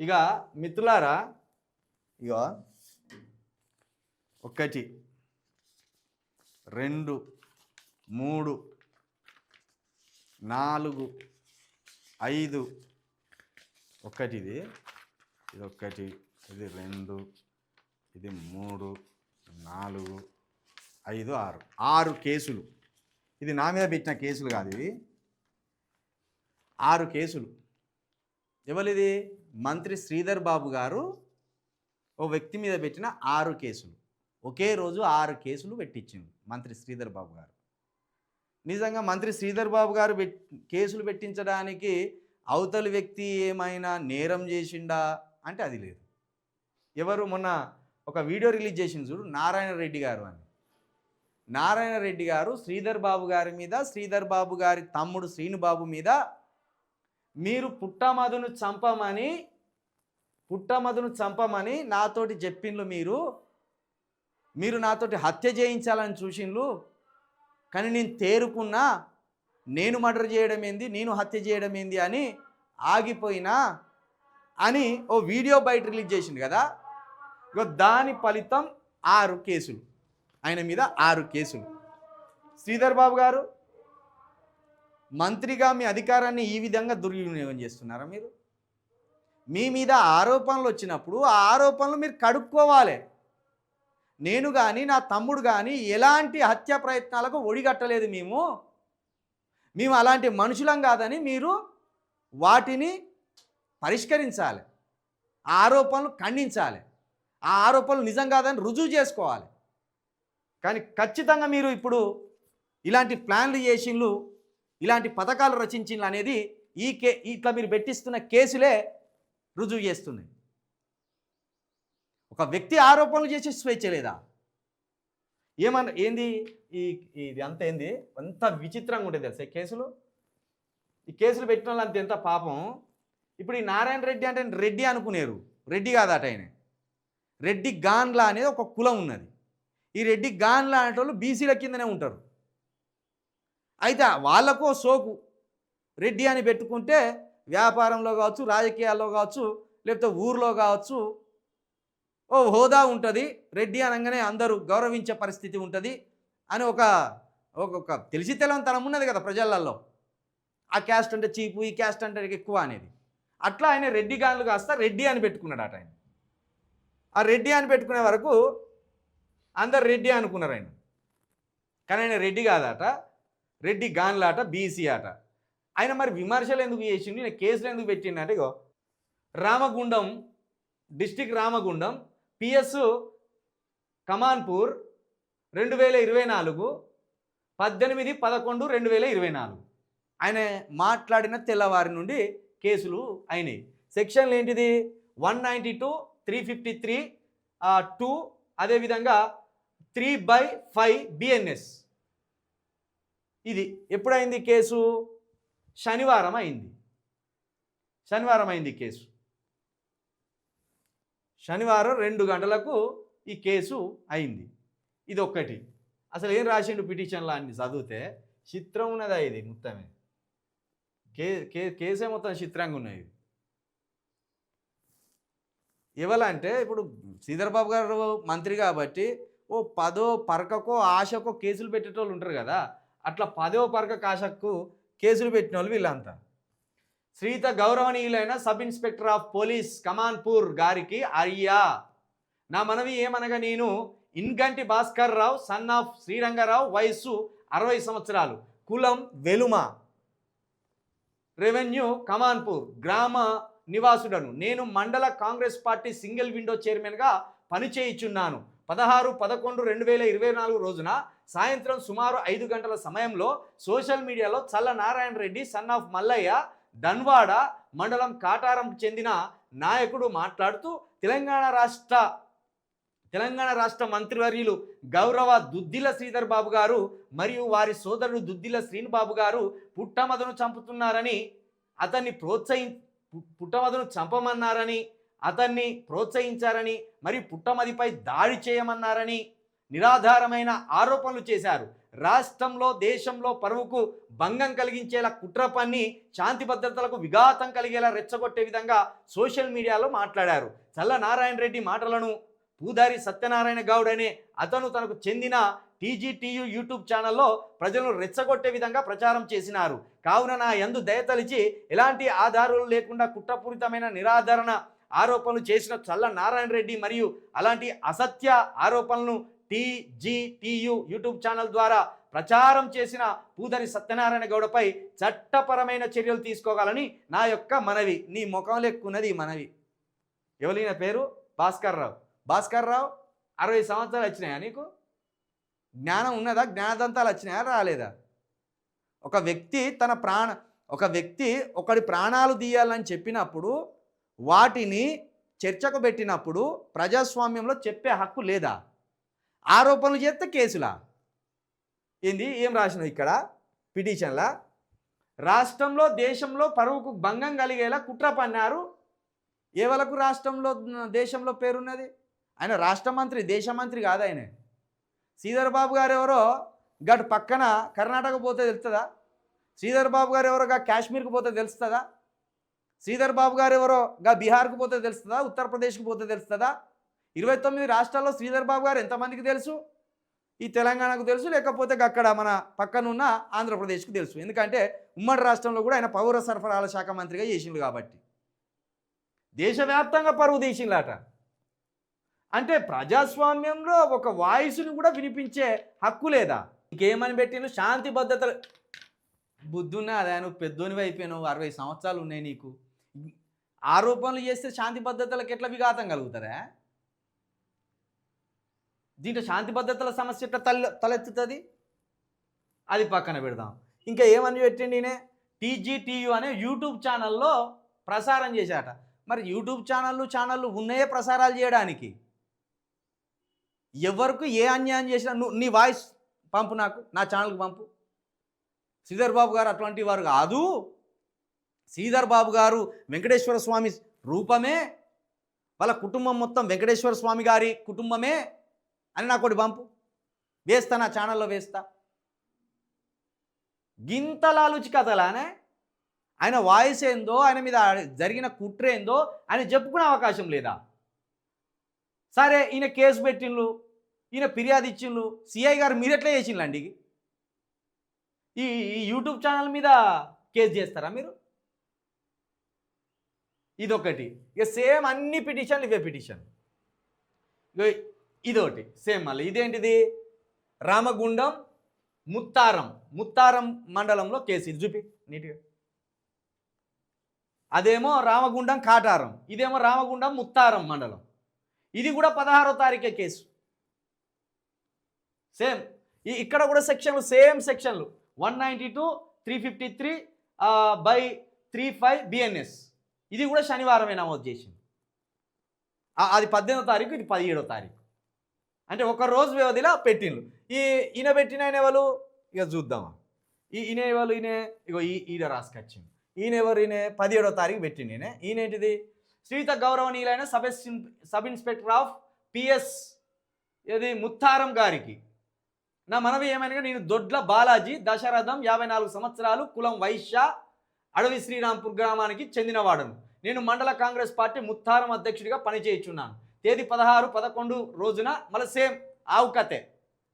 ఇక మిత్రులారా, ఇక 1 2 3 4 5 ఒకటి ఇది 1 ఇది 2 ఇది 3 4 5 6 కేసులు. ఇది నా మీద పెట్టిన కేసులు కాదు, ఇవి 6 కేసులు. ఎవరిది? మంత్రి శ్రీధర్ బాబు గారు ఓ వ్యక్తి మీద పెట్టిన 6 కేసులు. ఒకే రోజు 6 కేసులు పెట్టించింది మంత్రి శ్రీధర్ బాబు గారు. నిజంగా మంత్రి శ్రీధర్ బాబు గారు కేసులు పెట్టించడానికి అవతలి వ్యక్తి ఏమైనా నేరం చేసిండా అంటే అది లేదు. ఎవరు మొన్న ఒక వీడియో రిలీజ్ చేసింది చూడు, నారాయణ రెడ్డి గారు అని. నారాయణ రెడ్డి గారు శ్రీధర్ బాబు గారి మీద, శ్రీధర్ బాబు గారి తమ్ముడు శ్రీనుబాబు మీద మీరు పుట్టమధును చంపమని నాతోటి చెప్పిండ్లు, మీరు నాతోటి హత్య చేయించాలని చూసిండ్లు, కానీ నేను తేరుకున్నా, నేను మర్డర్ చేయడం ఏంది, నేను హత్య చేయడం ఏంది అని ఆగిపోయినా అని ఓ వీడియో బయట రిలీజ్ చేసింది కదా. దాని ఫలితం 6 కేసులు, ఆయన మీద 6 కేసులు. శ్రీధర్ బాబు గారు మంత్రిగా మీ అధికారాన్ని ఈ విధంగా దుర్వినియోగం చేస్తున్నారా? మీరు మీ మీద ఆరోపణలు వచ్చినప్పుడు ఆ ఆరోపణలు మీరు కడుక్కోవాలి. నేను కానీ నా తమ్ముడు కానీ ఎలాంటి హత్య ప్రయత్నాలకు ఒడిగట్టలేదు. మేము అలాంటి మనుషులం కాదని మీరు వాటిని పరిష్కరించాలి, ఆ ఆరోపణలు ఖండించాలి, ఆ ఆరోపణలు నిజం కాదని రుజువు చేసుకోవాలి. కానీ ఖచ్చితంగా మీరు ఇప్పుడు ఇలాంటి ప్లాన్లు చేసిండ్లు, ఇలాంటి పథకాలు రచించిండ్లు అనేది ఇట్లా మీరు పెట్టిస్తున్న కేసులే రుజువు చేస్తున్నాయి. ఒక వ్యక్తి ఆరోపణలు చేసే స్వేచ్ఛ లేదా? ఏంది ఇది అంత ఏంది, అంత విచిత్రంగా ఉంటుంది తెలుసా కేసులు. ఈ కేసులు పెట్టిన వాళ్ళు అంత ఎంత పాపం. ఇప్పుడు ఈ నారాయణ రెడ్డి అంటే రెడ్డి అనుకునేరు, రెడ్డి కాదట ఆయన. రెడ్డి గాన్లా అనేది ఒక కులం ఉన్నది. ఈ రెడ్డి గాన్లా అనేటోళ్ళు బీసీల కిందనే ఉంటారు. అయితే వాళ్ళకు సోకు రెడ్డి అని పెట్టుకుంటే వ్యాపారంలో కావచ్చు, రాజకీయాల్లో కావచ్చు, లేకపోతే ఊర్లో కావచ్చు ఓ హోదా ఉంటుంది. రెడ్డి అనగానే అందరూ గౌరవించే పరిస్థితి ఉంటుంది అని ఒక తెలిసి తెలవనితనం ఉన్నది కదా ప్రజలలో. ఆ క్యాస్ట్ అంటే చీపు, ఈ క్యాస్ట్ అంటే ఎక్కువ అనేది. అట్లా ఆయన రెడ్డి గాన్లు కాస్త రెడ్డి అని పెట్టుకున్నాడు అట. ఆయన ఆ రెడ్డి అని పెట్టుకునే వరకు అందరు రెడ్డి అనుకున్నారు ఆయన. కానీ ఆయన రెడ్డి కాదట, రెడ్డి గాన్లాట, బీసీ ఆట. ఆయన మరి విమర్శలు ఎందుకు చేసిండు, నేను కేసులు ఎందుకు పెట్టిండు అంటే, రామగుండం డిస్టిక్, రామగుండం పిఎస్ కమాన్పూర్ 2024 18/11/2024 ఆయన మాట్లాడిన తెల్లవారి నుండి కేసులు అయినాయి. సెక్షన్లు ఏంటిది? 192, 353, 2, అదేవిధంగా 3/5 BNS. ఇది ఎప్పుడైంది కేసు? శనివారం అయింది కేసు. శనివారం 2 గంటలకు ఈ కేసు అయింది. ఇది ఒక్కటి. అసలు ఏం రాసిండు పిటిషన్లో అన్ని చదివితే చిత్రం ఉన్నదా ఇది మొత్తమే. కేసే మొత్తం చిత్రంగా ఉన్నాయి. ఎవరంటే ఇప్పుడు శ్రీధర్ బాబు గారు మంత్రి కాబట్టి ఓ 10వ పరకకో ఆశకో కేసులు పెట్టేటోళ్ళు ఉంటారు కదా. అట్లా 10వ పరక ఆశకు కేసులు పెట్టిన వాళ్ళు వీళ్ళంతా. శ్రీత గౌరవనీయులైన sub inspector of police Kamanpur గారికి అయ్యా, నా మనవి ఏమనగా, నేను ఇన్గంటి భాస్కర్ రావు, సన్ ఆఫ్ శ్రీరంగరావు, వయస్సు 60 సంవత్సరాలు, కులం వెలుమ, రెవెన్యూ కమాన్పూర్ గ్రామ నివాసుడను. నేను మండల కాంగ్రెస్ పార్టీ సింగిల్ విండో చైర్మన్గా పనిచేయుచున్నాను. 16/11/2024 రోజున సాయంత్రం సుమారు 5 గంటల సమయంలో సోషల్ మీడియాలో చల్ల నారాయణ రెడ్డి, సన్ ఆఫ్ మల్లయ్య, ధన్వాడ మండలం కాటారంకు చెందిన నాయకుడు మాట్లాడుతూ తెలంగాణ రాష్ట్ర మంత్రివర్యులు గౌరవ దుద్దిల శ్రీధర్ బాబు గారు మరియు వారి సోదరుడు దుద్దిల శ్రీనుబాబు గారు పుట్టమధును చంపుతున్నారని, పుట్టమధును చంపమన్నారని, అతన్ని ప్రోత్సహించారని, మరియు పుట్టమదిపై దాడి చేయమన్నారని నిరాధారమైన ఆరోపణలు చేశారు. రాష్ట్రంలో దేశంలో పరువుకు భంగం కలిగించేలా కుట్ర పన్ని శాంతి భద్రతలకు విఘాతం కలిగేలా రెచ్చగొట్టే విధంగా సోషల్ మీడియాలో మాట్లాడారు. చల్ల నారాయణ రెడ్డి మాటలను పూదారి సత్యనారాయణ గౌడ్ అనే అతను తనకు చెందిన టీజీటీయూ యూట్యూబ్ ఛానల్లో ప్రజలను రెచ్చగొట్టే విధంగా ప్రచారం చేసినారు. కావున నా యందు దయతలిచి ఎలాంటి ఆధారాలు లేకుండా కుట్రపూరితమైన నిరాధారణ ఆరోపణలు చేసిన చల్ల నారాయణ రెడ్డి మరియు అలాంటి అసత్య ఆరోపణలను టీజీటీయూ యూట్యూబ్ ఛానల్ ద్వారా ప్రచారం చేసిన పూదరి సత్యనారాయణ గౌడపై చట్టపరమైన చర్యలు తీసుకోవాలని నా యొక్క మనవి. నీ ముఖం లెక్కున్నది మనవి. ఎవరైనా పేరు భాస్కర్ రావు. 60 సంవత్సరాలు వచ్చినాయా నీకు? జ్ఞానం ఉన్నదా? జ్ఞానదంతాలు వచ్చినాయా రాలేదా? ఒక వ్యక్తి ఒకడి ప్రాణాలు తీయాలని చెప్పినప్పుడు వాటిని చర్చకు పెట్టినప్పుడు ప్రజాస్వామ్యంలో చెప్పే హక్కు లేదా? ఆరోపణలు చేస్తే కేసులా? ఏంది? ఏం రాసినావు ఇక్కడ పిటిషన్లా? రాష్ట్రంలో దేశంలో పరువుకు భంగం కలిగేలా కుట్ర పన్నారు. ఏ వాళ్ళకు రాష్ట్రంలో దేశంలో పేరున్నది? ఆయన రాష్ట్ర మంత్రి, దేశ మంత్రి కాదు ఆయన. శ్రీధర్ బాబు గారు ఎవరో గటు పక్కన కర్ణాటక పోతే తెలుస్తుందా? శ్రీధర్ బాబు గారు ఎవరో కాశ్మీర్కి పోతే తెలుస్తుందా? శ్రీధర్ బాబు గారు ఎవరో బీహార్కు పోతే తెలుస్తుందా? ఉత్తరప్రదేశ్కి పోతే తెలుస్తుందా? 29 రాష్ట్రాల్లో శ్రీధర్ బాబు గారు ఎంతమందికి తెలుసు? ఈ తెలంగాణకు తెలుసు, లేకపోతే అక్కడ మన పక్కనున్న ఆంధ్రప్రదేశ్కు తెలుసు. ఎందుకంటే ఉమ్మడి రాష్ట్రంలో కూడా ఆయన పౌర సరఫరాల శాఖ మంత్రిగా చేసిండు కాబట్టి. దేశవ్యాప్తంగా పరువు తీసిండ్లాట. అంటే ప్రజాస్వామ్యంలో ఒక వాయిస్ని కూడా వినిపించే హక్కు లేదా? ఇంకేమని పెట్టిన శాంతి భద్రతలు బుద్ధున్నా అదే, నువ్వు పెద్దోనివి అయిపోయినావు, 60 సంవత్సరాలు ఉన్నాయి నీకు. ఆరోపణలు చేస్తే శాంతి భద్రతలకు ఎట్లా విఘాతం కలుగుతుందా? దీంట్లో శాంతి భద్రతల సమస్య ఎట్లా తలెత్తుతుంది? అది పక్కన పెడదాం. ఇంకా ఏమని పెట్టండి, ఈయన టీజీటీయూ అనే యూట్యూబ్ ఛానల్లో ప్రసారం చేశాట. మరి యూట్యూబ్ ఛానళ్ళు ఉన్నాయే ప్రసారాలు చేయడానికి. ఎవరికి ఏ అన్యాయం చేసినా నీ వాయిస్ పంపు, నాకు నా ఛానల్కి పంపు. శ్రీధర్ బాబు గారు అట్లాంటి వారు కాదు. శ్రీధర్ బాబు గారు వెంకటేశ్వర స్వామి రూపమే, వాళ్ళ కుటుంబం మొత్తం వెంకటేశ్వర స్వామి గారి కుటుంబమే అని నాకు ఒకటి పంపు. వేస్తా, నా ఛానల్లో వేస్తా. గింతలాలుచి కథలానే ఆయన వాయిస్ ఏందో, ఆయన మీద జరిగిన కుట్ర ఏందో ఆయన చెప్పుకునే అవకాశం లేదా? సరే, ఈయన కేసు పెట్టిండ్రు, ఈయన ఫిర్యాదు ఇచ్చిండ్రు. సిఐ గారు మీరు ఎట్లా చేసిండ్లండి? ఈ యూట్యూబ్ ఛానల్ మీద కేసు చేస్తారా మీరు? ఇదొకటి. ఇక సేమ్ అన్ని పిటిషన్లు ఇవే పిటిషన్. ఇదొకటి సేమ్. మళ్ళీ ఇదేంటిది? రామగుండం ముత్తారం మండలంలో కేసు. ఇది చూపి నీట్గా. అదేమో రామగుండం కాటారం, ఇదేమో రామగుండం ముత్తారం మండలం. ఇది కూడా 16వ తారీఖే కేసు. సేమ్. ఇక్కడ కూడా సెక్షన్లు సేమ్ సెక్షన్లు 192, 353/35 BNS. ఇది కూడా శనివారమే నమోదు చేసింది. అది 18వ తారీఖు, ఇది 17వ తారీఖు. అంటే ఒక రోజు వ్యవధిలో పెట్టిండ్రు. ఈయన పెట్టిన ఆయన ఎవరు ఇక చూద్దామా? ఈయన ఎవరు? ఇగో ఈయన రాసుకొచ్చింది. ఈయన ఎవరు? ఈయన 17వ తారీఖు పెట్టింది. ఈయనేంటిది? శ్రీత గౌరవనీయులైన సబ్ ఇన్స్పెక్టర్ ఆఫ్ PS ఇది ముత్తారం గారికి నా మనవి ఏమైనా, నేను దొడ్ల బాలాజీ, దశరథం, 54 సంవత్సరాలు, కులం వైశ్య, అడవి శ్రీరాంపూర్ గ్రామానికి చెందినవాడను. నేను మండల కాంగ్రెస్ పార్టీ ముత్తారం అధ్యక్షుడిగా పనిచేయుచున్నాను. తేదీ 16/11 రోజున మళ్ళీ సేమ్ ఆవు కథే.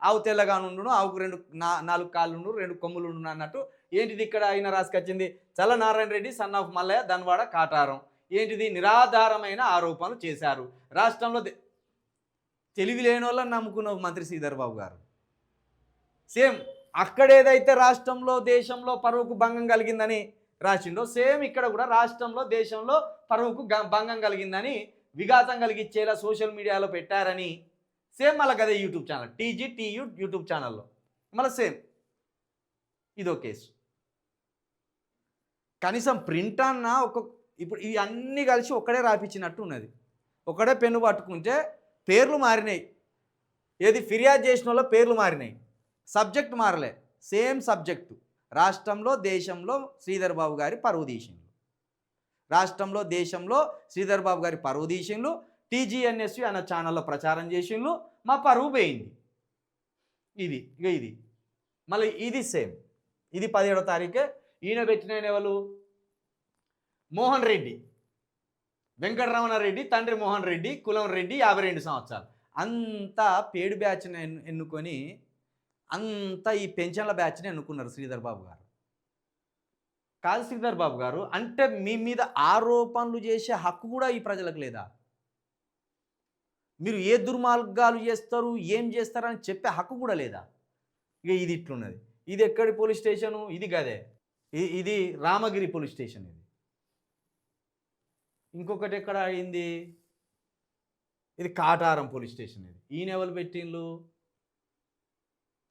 ఆవు తెల్లగా నుండును, ఆవుకు 4 కాళ్ళుండు, 2 కొమ్ములు ఉండు అన్నట్టు. ఏంటిది ఇక్కడ ఆయన రాసుకొచ్చింది? చల్ల నారాయణ రెడ్డి సన్ ఆఫ్ మల్లయ్య, ధన్వాడ, కాటారం. ఏంటిది? నిరాధారమైన ఆరోపణలు చేశారు. రాష్ట్రంలో తెలివి లేని వాళ్ళని నమ్ముకున్న మంత్రి శ్రీధర్ బాబు గారు. సేమ్ అక్కడేదైతే రాష్ట్రంలో దేశంలో పరువుకు భంగం కలిగిందని రాసిండో, సేమ్ ఇక్కడ కూడా రాష్ట్రంలో దేశంలో పరువుకు భంగం కలిగిందని విఘాతం కలిగించేలా సోషల్ మీడియాలో పెట్టారని సేమ్ మళ్ళీ అదే యూట్యూబ్ ఛానల్ టీజీటీయూ యూట్యూబ్ ఛానల్లో మళ్ళీ సేమ్ ఇదో కేసు. కనీసం ప్రింట్ అన్న ఇప్పుడు ఇవి అన్నీ కలిసి ఒక్కడే రాపించినట్టు ఉన్నది. ఒకడే పెన్ను పట్టుకుంటే పేర్లు మారినాయి. ఏది ఫిర్యాదు చేసిన వాళ్ళ పేర్లు మారినాయి, సబ్జెక్ట్ మారలే. Same subject. రాష్ట్రంలో దేశంలో శ్రీధర్ బాబు గారి పరువు తీసిండ్రు. రాష్ట్రంలో దేశంలో శ్రీధర్ బాబు గారి పరువు తీసిండ్రు. TGNSU అన్న ఛానల్లో ప్రచారం చేసిండ్రు. మా పరువు పోయింది. ఇది మళ్ళీ ఇది సేమ్, ఇది 17వ తారీఖే. ఈయన పెట్టిన ఎవరు? మోహన్ రెడ్డి, వెంకటరమణ రెడ్డి తండ్రి మోహన్ రెడ్డి, కులం రెడ్డి, 52 సంవత్సరాలు. అంతా పేడు బ్యాచ్ని ఎన్నుకొని అంతా ఈ పెన్షన్ల బ్యాచ్ని ఎన్నుకున్నారు శ్రీధర్ బాబు గారు. కాదు శ్రీధర్ బాబు గారు, అంటే మీ మీద ఆరోపణలు చేసే హక్కు కూడా ఈ ప్రజలకు లేదా? మీరు ఏ దుర్మార్గాలు చేస్తారు, ఏం చేస్తారని చెప్పే హక్కు కూడా లేదా? ఇక ఇది ఇట్లున్నది. ఇది ఎక్కడి పోలీస్ స్టేషను? ఇది గదే, ఇది రామగిరి పోలీస్ స్టేషన్. ఇది ఇంకొకటి ఎక్కడ అయింది? ఇది కాటారం పోలీస్ స్టేషన్. ఇది ఈయన ఎవరు పెట్టిండ్రు?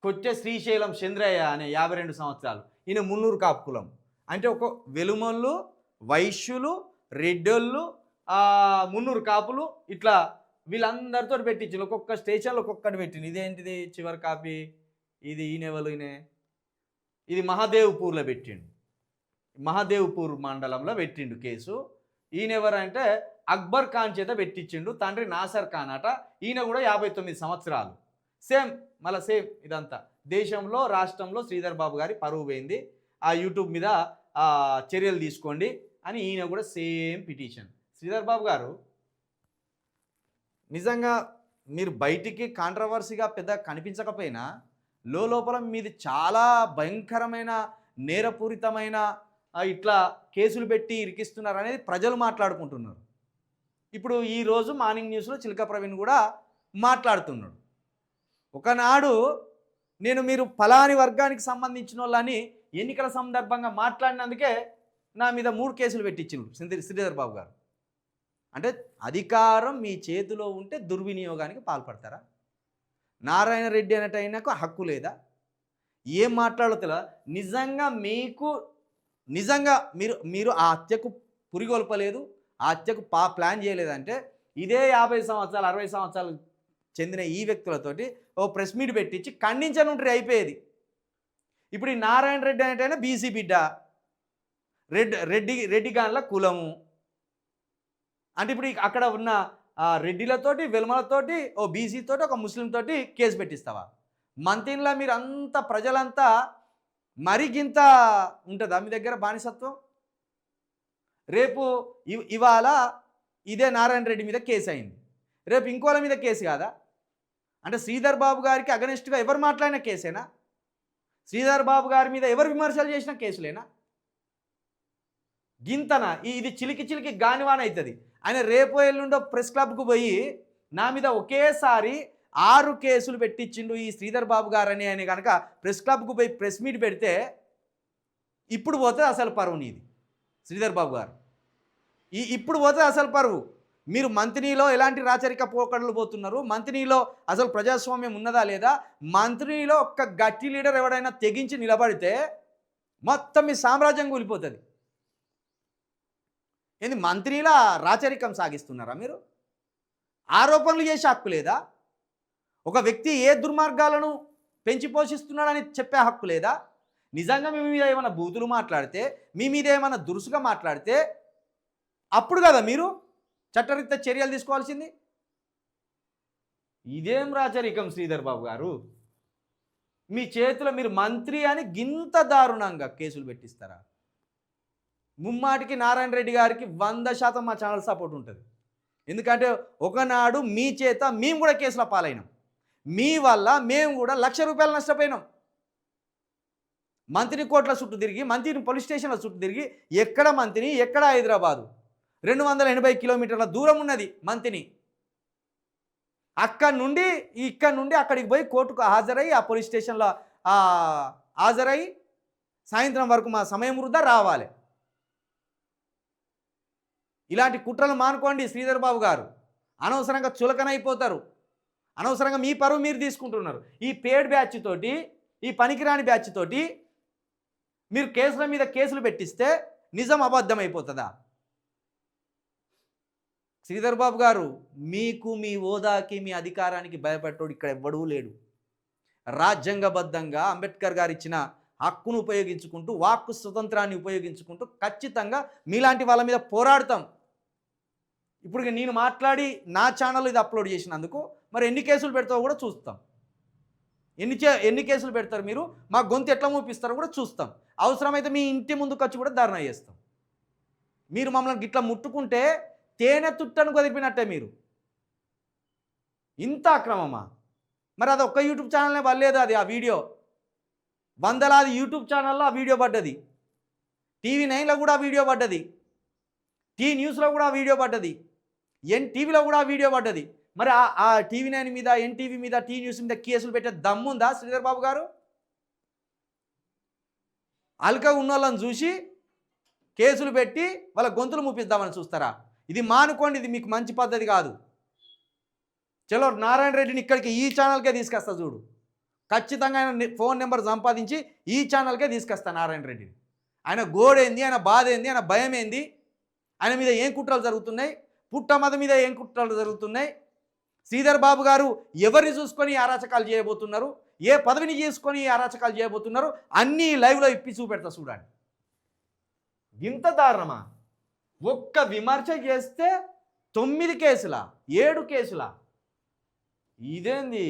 కొట్టె శ్రీశైలం చంద్రయ్య అనే 52 సంవత్సరాలు. ఈయన మున్నూరు కాపు కులం. అంటే ఒక వెలుమళ్ళు, వైశ్యులు, రెడ్డోళ్ళు, మున్నూరు కాపులు, ఇట్లా వీళ్ళందరితో పెట్టించు. ఒక్కొక్క స్టేషన్లో ఒక్కొక్కటి పెట్టింది. ఇదేంటిది చివరి కాపీ? ఇది ఈయనెవరు? ఇది మహాదేవ్పూర్లో పెట్టిండు, మహాదేవ్పూర్ మండలంలో పెట్టిండు కేసు. ఈయనెవరంటే అక్బర్ ఖాన్ చేత పెట్టించిండు. తండ్రి నాసర్ ఖాన్ అట. ఈయన కూడా 59 సంవత్సరాలు. సేమ్, మళ్ళీ సేమ్ ఇదంతా. దేశంలో రాష్ట్రంలో శ్రీధర్ బాబు గారి పరువు పోయింది, ఆ యూట్యూబ్ మీద చర్యలు తీసుకోండి అని ఈయన కూడా సేమ్ పిటిషన్. శ్రీధర్ బాబు గారు నిజంగా మీరు బయటికి కాంట్రవర్సీగా పెద్ద కనిపించకపోయినా లోపల మీది చాలా భయంకరమైన నేరపూరితమైన ఇట్లా కేసులు పెట్టి ఇరికిస్తున్నారు అనేది ప్రజలు మాట్లాడుకుంటున్నారు. ఇప్పుడు ఈరోజు మార్నింగ్ న్యూస్లో చిలక ప్రవీణ్ కూడా మాట్లాడుతున్నాడు. ఒకనాడు మీరు ఫలాని వర్గానికి సంబంధించిన వాళ్ళని ఎన్నికల సందర్భంగా మాట్లాడినందుకే నా మీద 3 కేసులు పెట్టించిండు శ్రీధర్ బాబు గారు. అంటే అధికారం మీ చేతిలో ఉంటే దుర్వినియోగానికి పాల్పడతారా? నారాయణ రెడ్డి అనేటైనాకు హక్కు లేదా? ఏం మాట్లాడో తెలియదా? నిజంగా మీరు ఆ హత్యకు పురిగొల్పలేదు, ఆ హత్యకు ప్లాన్ చేయలేదంటే ఇదే 50 సంవత్సరాలు 60 సంవత్సరాలు చెందిన ఈ వ్యక్తులతోటి ఓ ప్రెస్ మీట్ పెట్టించి ఖండించనుంటే అయిపోయేది. ఇప్పుడు ఈ నారాయణ రెడ్డి అనేటైనా బీసీ బిడ్డ, రెడ్డి గాన్ల కులము. అంటే ఇప్పుడు అక్కడ ఉన్న రెడ్డిలతోటి, వెలుమలతోటి, ఓ బీసీ తోటి, ఒక ముస్లిం తోటి కేసు పెట్టిస్తావా? మంత్రిలా మీరు అంతా ప్రజలంతా మరిగింత ఉంటుందా మీ దగ్గర బానిసత్వం? రేపు ఇవాళ ఇదే నారాయణ రెడ్డి మీద కేసు అయింది, రేపు ఇంకోళ్ళ మీద కేసు కాదా? అంటే శ్రీధర్ బాబు గారికి అగనెస్ట్గా ఎవరు మాట్లాడిన కేసేనా? శ్రీధర్ బాబు గారి మీద ఎవరు విమర్శలు చేసిన కేసులేనా? గింతన ఇది చిలికి గానివాన అవుతుంది. ఆయన రేపు ఎల్లుండో ప్రెస్ క్లబ్కు పోయి నా మీద ఒకేసారి 6 కేసులు పెట్టించిండు ఈ శ్రీధర్ బాబు గారని ఆయన కనుక ప్రెస్ క్లబ్కు పోయి ప్రెస్ మీట్ పెడితే ఇప్పుడు పోతే అసలు పరువు నీది శ్రీధర్ బాబు గారు. ఇప్పుడు పోతే అసలు పరువు. మీరు మంత్రిలో ఎలాంటి రాచరిక పోకడలు పోతున్నారు? మంత్రిలో అసలు ప్రజాస్వామ్యం ఉన్నదా లేదా? మంత్రిలో ఒక్క గట్టి లీడర్ ఎవడైనా తెగించి నిలబడితే మొత్తం మీ సామ్రాజ్యం కూలిపోతుంది. ఏంది మంత్రిలా రాచరికం సాగిస్తున్నారా మీరు? ఆరోపణలు చేసే హక్కు లేదా? ఒక వ్యక్తి ఏ దుర్మార్గాలను పెంచి పోషిస్తున్నాడని చెప్పే హక్కు లేదా? నిజంగా మీ మీద ఏమైనా బూతులు మాట్లాడితే, మీ మీద ఏమైనా దురుసుగా మాట్లాడితే అప్పుడు కదా మీరు చట్టరీత్యా చర్యలు తీసుకోవాల్సింది. ఇదేం రాచరికం శ్రీధర్ బాబు గారు? మీ చేతిలో మీరు మంత్రి అని గింత దారుణంగా కేసులు పెట్టిస్తారా? ముమ్మాటికి నారాయణ రెడ్డి గారికి 100% మా ఛానల్ సపోర్ట్ ఉంటుంది. ఎందుకంటే ఒకనాడు మీ చేత మేము కూడా కేసుల పాలైనాం, మీ వల్ల మేము కూడా ₹1,00,000 నష్టపోయినాం. మంత్రిని కోట్ల చుట్టూ తిరిగి, మంత్రిని పోలీస్ స్టేషన్ల చుట్టూ తిరిగి, ఎక్కడ మంత్రిని ఎక్కడ హైదరాబాదు 280 కిలోమీటర్ల దూరం ఉన్నది మంత్రిని. ఇక్కడ నుండి అక్కడికి పోయి కోర్టుకు హాజరై ఆ పోలీస్ స్టేషన్లో హాజరై సాయంత్రం వరకు మా సమయం వృధా రావాలి. ఇలాంటి కుట్రలు మానుకోండి శ్రీధర్ బాబు గారు. అనవసరంగా చులకనైపోతారు, అనవసరంగా మీ పరువు మీరు తీసుకుంటున్నారు. ఈ పేడ్ బ్యాచ్ తోటి, ఈ పనికిరాని బ్యాచ్ తోటి మీరు కేసుల మీద కేసులు పెట్టిస్తే నిజం అబద్ధం అయిపోతుందా? శ్రీధర్ బాబు గారు, మీకు మీ హోదాకి మీ అధికారానికి భయపడ్డాడు ఇక్కడ ఎవ్వడూ లేడు. రాజ్యాంగబద్ధంగా అంబేద్కర్ గారు ఇచ్చిన హక్కును ఉపయోగించుకుంటూ, వాక్కు స్వతంత్రాన్ని ఉపయోగించుకుంటూ ఖచ్చితంగా మీలాంటి వాళ్ళ మీద పోరాడతాం. ఇప్పుడు నేను మాట్లాడి నా ఛానల్ ఇది అప్లోడ్ చేసినందుకు మరి ఎన్ని కేసులు పెడతావో కూడా చూస్తాం. ఎన్ని కేసులు పెడతారు మీరు, మా గొంతు ఎట్లా మూపిస్తారో కూడా చూస్తాం. అవసరమైతే మీ ఇంటి ముందుకు వచ్చి కూడా ధర్నా చేస్తాం. మీరు మమ్మల్ని గిట్లా ముట్టుకుంటే తేనె తుట్టను కుదిరిపినట్టే మీరు. ఇంత అక్రమమా? మరి అది ఒక్క యూట్యూబ్ ఛానల్నే పడలేదు, అది ఆ వీడియో వందలాది యూట్యూబ్ ఛానల్లో ఆ వీడియో పడ్డది, TV9లో కూడా ఆ వీడియో పడ్డది, టీ న్యూస్లో కూడా ఆ వీడియో పడ్డది, NTVలో కూడా ఆ వీడియో పడ్డది. మరి ఆ TV9 మీద, NTV మీద, టీ న్యూస్ మీద కేసులు పెట్టే దమ్ముందా శ్రీధర్ బాబు గారు? అల్క ఉన్న వాళ్ళని చూసి కేసులు పెట్టి వాళ్ళ గొంతులు మూపిద్దామని చూస్తారా? ఇది మానుకోండి, ఇది మీకు మంచి పద్ధతి కాదు. చలో నారాయణ రెడ్డిని ఇక్కడికి ఈ ఛానల్కే తీసుకొస్తా చూడు. ఖచ్చితంగా ఆయన ఫోన్ నెంబర్ సంపాదించి ఈ ఛానల్కే తీసుకొస్తా నారాయణ రెడ్డిని. ఆయన గోడేంది, ఆయన బాధ ఏంది, ఆయన భయం ఏంది, ఆయన మీద ఏం కుట్రలు జరుగుతున్నాయి, పుట్టమద మీద ఏం కుట్రలు జరుగుతున్నాయి, శ్రీధర్ బాబు గారు ఎవరిని చూసుకొని అరాచకాలు చేయబోతున్నారు, ఏ పదవిని చేసుకొని అరాచకాలు చేయబోతున్నారు, అన్నీ లైవ్లో ఇప్పి చూపెడతా చూడండి. ఇంత దారుణమా? ఒక్క విమర్శ చేస్తే 9 కేసులా, 7 కేసులా? ఇదేంది?